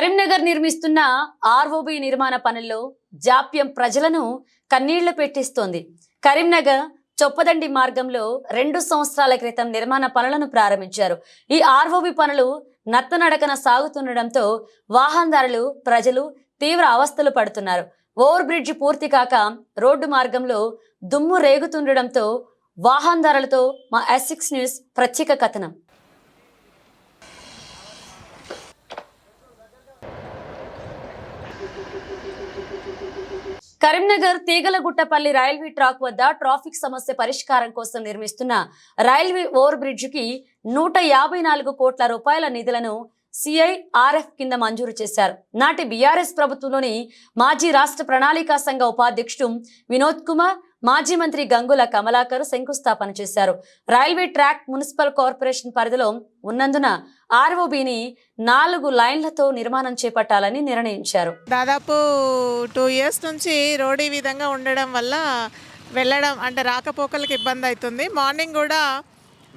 కరీంనగర్ నిర్మిస్తున్న ఆర్ఓబి నిర్మాణ పనుల్లో జాప్యం ప్రజలను కన్నీళ్లు పెట్టిస్తోంది. కరీంనగర్ చొప్పదండి మార్గంలో 2 సంవత్సరాల క్రితం నిర్మాణ పనులను ప్రారంభించారు. ఈ ఆర్ఓబి పనులు నత్తనడకన సాగుతుండటంతో వాహనదారులు ప్రజలు తీవ్ర అవస్థలు పడుతున్నారు. ఓవర్ బ్రిడ్జ్ పూర్తి కాక రోడ్డు మార్గంలో దుమ్ము రేగుతుండటంతో వాహనదారులతో మా S6 న్యూస్ ప్రత్యేక కథనం. కరీంనగర్ తీగలగుట్టపల్లి రైల్వే ట్రాక్ వద్ద ట్రాఫిక్ సమస్య పరిష్కారం కోసం నిర్మిస్తున్న రైల్వే ఓవర్ బ్రిడ్జ్ కి 154 కోట్ల రూపాయల నిధులను CIRF కింద మంజూరు చేశారు. నాటి బీఆర్ఎస్ ప్రభుత్వంలోని మాజీ రాష్ట్ర ప్రణాళికా సంఘ ఉపాధ్యక్షుడు వినోద్ కుమార్, మాజీ మంత్రి గంగుల కమలాకర్ శంకుస్థాపన చేశారు. రైల్వే ట్రాక్ మున్సిపల్ కార్పొరేషన్ పరిధిలో ఉన్నందున ఆర్ఓబిని 4 లైన్లతో నిర్మాణం చేపట్టాలని నిర్ణయించారు. దాదాపు 2 years నుంచి రోడ్ ఈ విధంగా ఉండడం వల్ల వెళ్ళడం అంటే రాకపోకలకు ఇబ్బంది అవుతుంది. మార్నింగ్ కూడా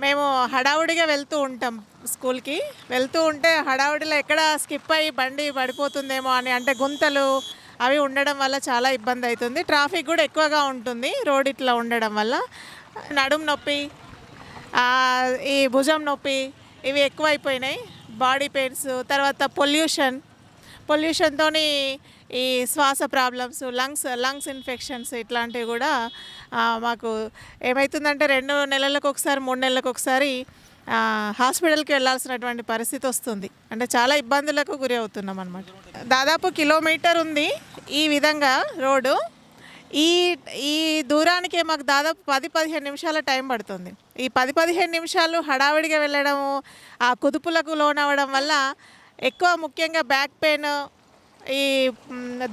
మేము హడావుడిగా వెళ్తూ ఉంటాం, స్కూల్కి వెళ్తూ ఉంటే హడావుడిలో ఎక్కడ స్కిప్ అయ్యి బండి పడిపోతుందేమో అని, అంటే గుంతలు అవి ఉండడం వల్ల చాలా ఇబ్బంది అవుతుంది. ట్రాఫిక్ కూడా ఎక్కువగా ఉంటుంది రోడ్ ఇట్లా ఉండడం వల్ల. నడుం నొప్పి, ఈ భుజం నొప్పి ఇవి ఎక్కువైపోయినాయి. బాడీ పెయిన్స్, తర్వాత పొల్యూషన్తో ఈ శ్వాస ప్రాబ్లమ్స్, లంగ్స్ ఇన్ఫెక్షన్స్ ఇట్లాంటివి కూడా మాకు ఏమవుతుందంటే 2 నెలలకు ఒకసారి 3 నెలలకు ఒకసారి హాస్పిటల్కి వెళ్ళాల్సినటువంటి పరిస్థితి వస్తుంది. అంటే చాలా ఇబ్బందులకు గురి అవుతున్నాం అన్నమాట. దాదాపు కిలోమీటర్ ఉంది ఈ విధంగా రోడ్డు. ఈ దూరానికి మాకు దాదాపు 10-15 నిమిషాల టైం పడుతుంది. ఈ 10-15 నిమిషాలు హడావిడిగా వెళ్ళడము, ఆ కుదుపులకు లోనవ్వడం వల్ల ఎక్కువ ముఖ్యంగా బ్యాక్ పెయిన్, ఈ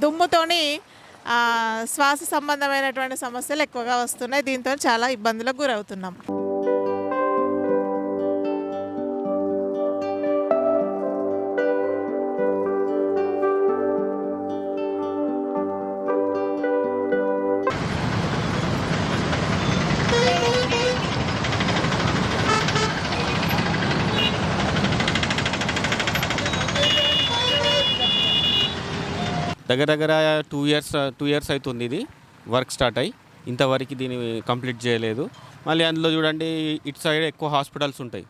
దుమ్ముతోని శ్వాస సంబంధమైనటువంటి సమస్యలు ఎక్కువగా వస్తున్నాయి. దీంతో చాలా ఇబ్బందులకు గురవుతున్నాం. దగ్గర 2 years అవుతుంది ఇది వర్క్ స్టార్ట్ అయ్యి. ఇంతవరకు దీన్ని కంప్లీట్ చేయలేదు. మళ్ళీ అందులో చూడండి, ఇటు సైడ్ ఎక్కువ హాస్పిటల్స్ ఉంటాయి.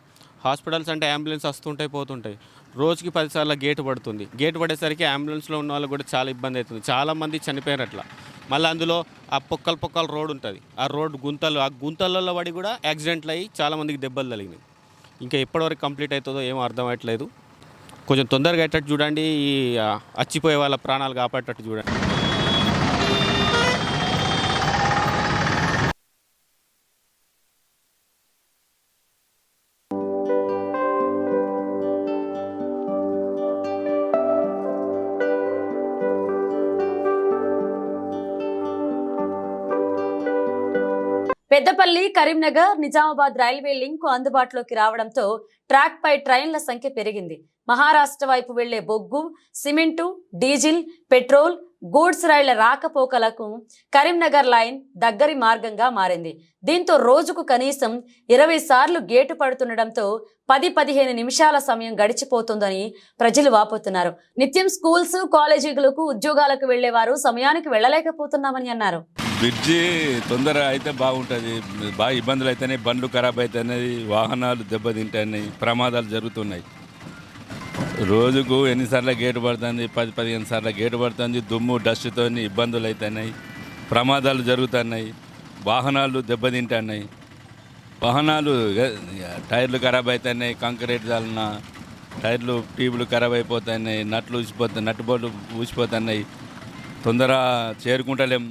హాస్పిటల్స్ అంటే అంబులెన్స్ వస్తుంటాయి పోతుంటాయి. రోజుకి 10 సార్లు గేట్ పడుతుంది. గేట్ పడేసరికి అంబులెన్స్లో ఉన్న వాళ్ళకి కూడా చాలా ఇబ్బంది అవుతుంది. చాలామంది చనిపోయారు అట్లా. మళ్ళీ అందులో ఆ పొక్కల రోడ్ ఉంటుంది. ఆ రోడ్ ఆ గుంతలలో పడి కూడా యాక్సిడెంట్లు అయ్యి చాలామందికి దెబ్బలు తగిలినాయి. ఇంకా ఎప్పటివరకు కంప్లీట్ అవుతుందో ఏమో అర్థం అవ్వట్లేదు. కొంచెం తొందరగా అయ్యేటట్టు చూడండి. ఈ అచ్చిపోయే వాళ్ళ ప్రాణాలు కాపాడేటట్టు చూడండి. పెద్దపల్లి, కరీంనగర్, నిజామాబాద్ రైల్వే లింక్ అందుబాటులోకి రావడంతో ట్రాక్ పై ట్రైన్ల సంఖ్య పెరిగింది. మహారాష్ట్ర వైపు వెళ్లే బొగ్గు, సిమెంటు, డీజిల్, పెట్రోల్, గూడ్స్ రైళ్ల రాకపోకలకు కరీంనగర్ లైన్ దగ్గరి మార్గంగా మారింది. దీంతో రోజుకు కనీసం 20 సార్లు గేటు పడుతుండటంతో 10-15 నిమిషాల సమయం గడిచిపోతుందని ప్రజలు వాపోతున్నారు. నిత్యం స్కూల్స్, కాలేజీలకు, ఉద్యోగాలకు వెళ్లేవారు సమయానికి వెళ్లలేకపోతున్నామని అన్నారు. బ్రిడ్జి తొందర అయితే బాగుంటుంది. బాగా ఇబ్బందులు అయితేనే, బండ్లు ఖరాబ్ అవుతున్నాయి, వాహనాలు దెబ్బతింటున్నాయి, ప్రమాదాలు జరుగుతున్నాయి. రోజుకు ఎన్నిసార్లు గేటు పడుతుంది, 10-15 సార్లు గేటు పడుతుంది. దుమ్ము, డస్ట్తో ఇబ్బందులు అవుతున్నాయి, ప్రమాదాలు జరుగుతున్నాయి, వాహనాలు దెబ్బతింటున్నాయి. వాహనాలు టైర్లు ఖరాబ్ అవుతున్నాయి, కాంక్రీట్ జాలిన టైర్లు, ట్యూబ్లు ఖరాబ్ అయిపోతున్నాయి, నట్టుబోట్లు ఊసిపోతున్నాయి. తొందర చేరుకుంటలేం.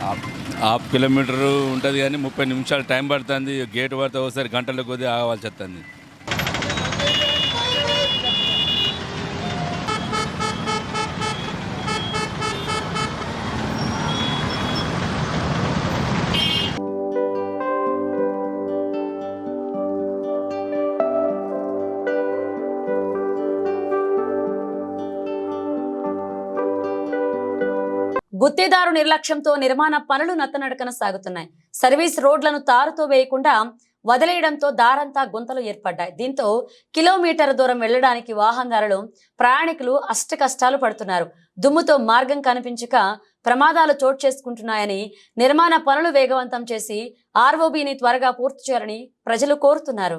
1/2 కిలోమీటరు ఉంటుంది కానీ 30 నిమిషాలు టైం పడుతుంది. గేటు పడితే ఒకసారి గంటల కొద్దీ ఆగవలసి వస్తుంది. గుత్తేదారు నిర్లక్ష్యంతో నిర్మాణ పనులు నత్తనడకన సాగుతున్నాయి. సర్వీస్ రోడ్లను తారుతో వేయకుండా వదిలేయడంతో దారంతా గుంతలు ఏర్పడ్డాయి. దీంతో కిలోమీటర్ దూరం వెళ్లడానికి వాహనదారులు ప్రయాణికులు అష్టకష్టాలు పడుతున్నారు. దుమ్ముతో మార్గం కనిపించక ప్రమాదాలు చోటు చేసుకుంటున్నాయని, నిర్మాణ పనులు వేగవంతం చేసి ఆర్ఓబిని త్వరగా పూర్తి చేయాలని ప్రజలు కోరుతున్నారు.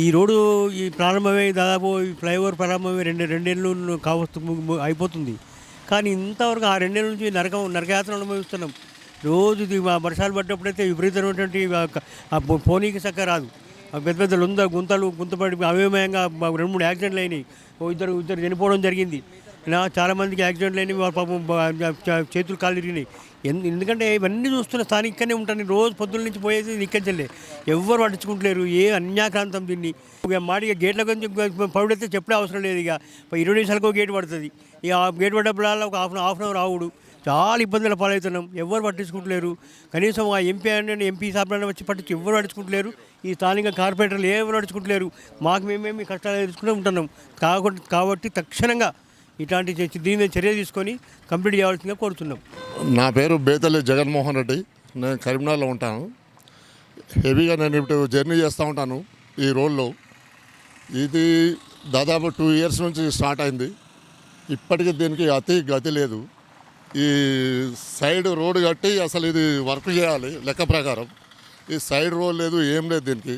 ఈ రోడ్డు ఈ ప్రారంభమై దాదాపు ఈ ఫ్లైఓవర్ ప్రారంభమై రెండేళ్ళు అయిపోతుంది. కానీ ఇంతవరకు ఆ 2 ఏళ్ళ నుంచి నరకయాత్ర అనుభవిస్తున్నాం. రోజు వర్షాలు పడ్డప్పుడైతే విపరీతమైనటువంటి పోనీకి చక్క రాదు. పెద్ద పెద్ద గుంతలు గుంతపడి అవేమయంగా 2-3 యాక్సిడెంట్లు అయినాయి. ఇద్దరు చనిపోవడం జరిగింది. చాలామందికి యాక్సిడెంట్లు అయినాయి. వాళ్ళ పాపం చేతులు కాళ్ళు తిరిగినాయి. ఎందుకంటే ఇవన్నీ చూస్తున్న స్థానికనే ఉంటాను. రోజు పొద్దున్న నుంచి పోయేది నిక్కచెల్లే ఎవ్వరు పట్టించుకుంటలేరు. ఏ అన్యాక్రాంతం దీన్ని మాడిగా గేట్ల గురించి పడుడితే చెప్పడే అవసరం లేదు. ఇక 20 నిమిషాలకు గేట్ పడుతుంది. ఇక ఆ గేట్ పడ్డప్పుడల్లా ఒక హాఫ్ అన్ అవర్ రావుడు. చాలా ఇబ్బందుల పాలవుతున్నాం. ఎవరు పట్టించుకుంటలేరు. కనీసం ఆ ఎంపీ సాబ్లైనా వచ్చి ఎవరు పట్టించుకుంటలేరు. ఈ స్థానిక కార్పొరేటర్లు ఎవరు పట్టించుకుంటలేరు. మాకు మేమేమి కష్టాలు ఎదుర్కొంటూ ఉంటున్నాం. కాబట్టి తక్షణంగా ఇట్లాంటి దీని మీద చర్య తీసుకొని కంప్లీట్ చేయాల్సిందిగా కోరుతున్నాం. నా పేరు బేతల్లి జగన్మోహన్ రెడ్డి. నేను కరీంనగర్లో ఉంటాను. హెవీగా నేను ఇప్పుడు జర్నీ చేస్తూ ఉంటాను ఈ రోడ్లో. ఇది దాదాపు 2 ఇయర్స్ నుంచి స్టార్ట్ అయింది. ఇప్పటికీ దీనికి గతి లేదు. ఈ సైడ్ రోడ్ కట్టి అసలు ఇది వర్క్ చేయాలి లెక్క ప్రకారం. ఈ సైడ్ రోడ్ లేదు, ఏం లేదు, దీనికి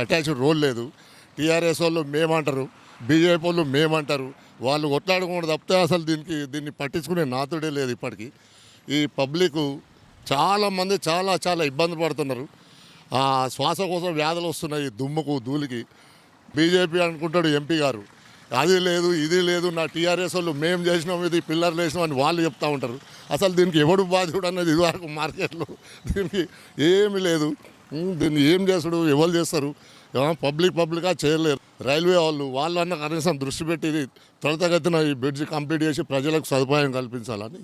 అటాచ్డ్ రోడ్ లేదు. టీఆర్ఎస్ వాళ్ళు మేమంటారు, బీజేపీ వాళ్ళు మేమంటారు. వాళ్ళు కొట్లాడకుండా తప్పితే అసలు దీన్ని పట్టించుకునే నాతుడే లేదు. ఇప్పటికీ ఈ పబ్లిక్ చాలామంది చాలా ఇబ్బంది పడుతున్నారు. శ్వాస కోసం వ్యాధులు వస్తున్నాయి దుమ్ముకు ధూళికి. బీజేపీ అనుకుంటాడు ఎంపీ గారు, అది లేదు ఇది లేదు, నా టీఆర్ఎస్ వాళ్ళు మేము చేసినాం, ఇది పిల్లర్లు వేసినాం అని వాళ్ళు చెప్తూ ఉంటారు. అసలు దీనికి ఎవడు బాధ్యుడు అన్నది ఇదివరకు మార్కెట్లో దీనికి ఏమీ లేదు. దీన్ని ఏం చేస్తాడు, ఎవరు చేస్తారు? పబ్లిక్గా చేయలేరు. రైల్వే వాళ్ళు అన్న కనీసం దృష్టి పెట్టి త్వరితగతిన ఈ బ్రిడ్జ్ కంప్లీట్ చేసి ప్రజలకు సదుపాయం కల్పించాలని